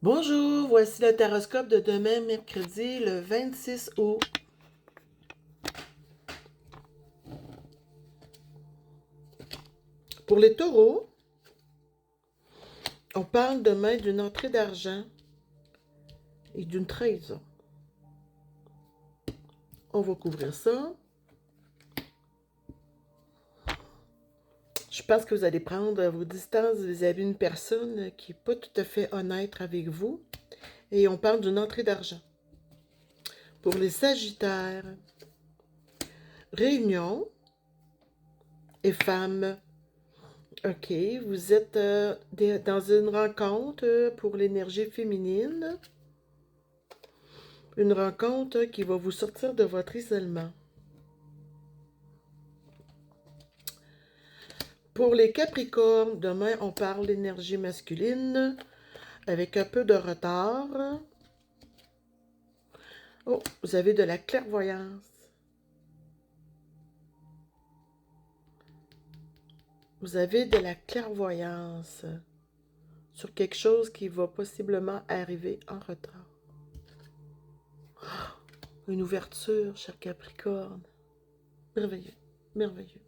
Bonjour, voici le taroscope de demain, mercredi, le 26 août. Pour les taureaux, on parle demain d'une entrée d'argent et d'une trahison. On va couvrir ça. Je pense que vous allez prendre vos distances vis-à-vis d'une personne qui n'est pas tout à fait honnête avec vous. Et on parle d'une entrée d'argent. Pour les sagittaires, réunion et femmes. OK, vous êtes dans une rencontre pour l'énergie féminine. Une rencontre qui va vous sortir de votre isolement. Pour les Capricornes, demain, on parle d'énergie masculine avec un peu de retard. Oh, vous avez de la clairvoyance. Vous avez de la clairvoyance sur quelque chose qui va possiblement arriver en retard. Une ouverture, cher Capricorne. Merveilleux, merveilleux.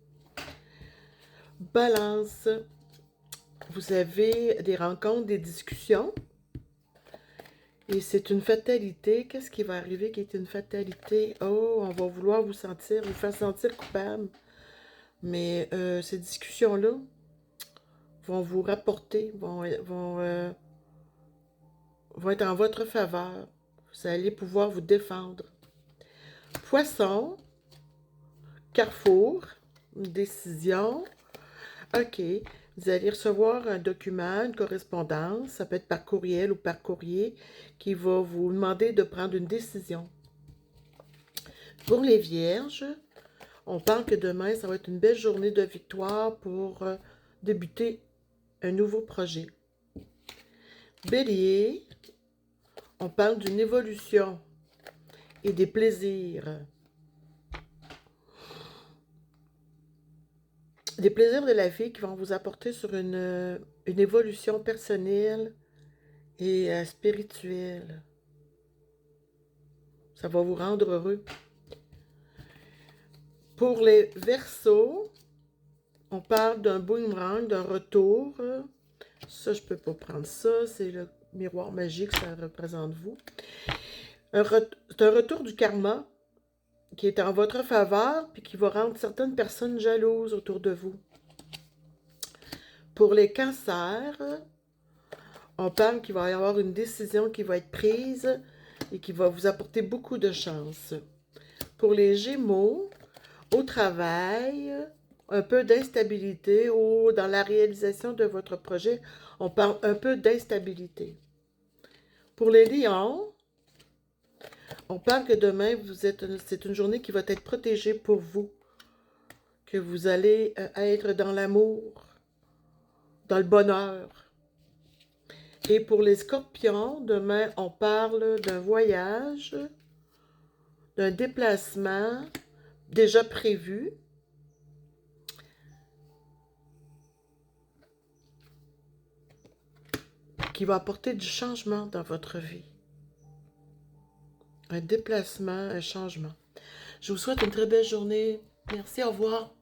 Balance. Vous avez des rencontres, des discussions. Et c'est une fatalité. Qu'est-ce qui va arriver qui est une fatalité? Oh, on va vouloir vous faire sentir coupable. Mais ces discussions-là vont vous rapporter, vont être en votre faveur. Vous allez pouvoir vous défendre. Poisson, carrefour, une décision. OK. Vous allez recevoir un document, une correspondance, ça peut être par courriel ou par courrier, qui va vous demander de prendre une décision. Pour les vierges, on parle que demain, ça va être une belle journée de victoire pour débuter un nouveau projet. Bélier, on parle d'une évolution et des plaisirs. Des plaisirs de la vie qui vont vous apporter sur une évolution personnelle et spirituelle. Ça va vous rendre heureux. Pour les Verseaux, on parle d'un boomerang, d'un retour. Ça, je ne peux pas prendre ça. C'est le miroir magique, ça représente vous. C'est un retour du karma qui est en votre faveur puis qui va rendre certaines personnes jalouses autour de vous. Pour les cancers, on parle qu'il va y avoir une décision qui va être prise et qui va vous apporter beaucoup de chance. Pour les Gémeaux, au travail, un peu d'instabilité ou dans la réalisation de votre projet, on parle un peu d'instabilité. Pour les Lions, on parle que demain, c'est une journée qui va être protégée pour vous, que vous allez être dans l'amour, dans le bonheur. Et pour les Scorpions, demain, on parle d'un voyage, d'un déplacement déjà prévu, qui va apporter du changement dans votre vie. Un déplacement, un changement. Je vous souhaite une très belle journée. Merci, au revoir.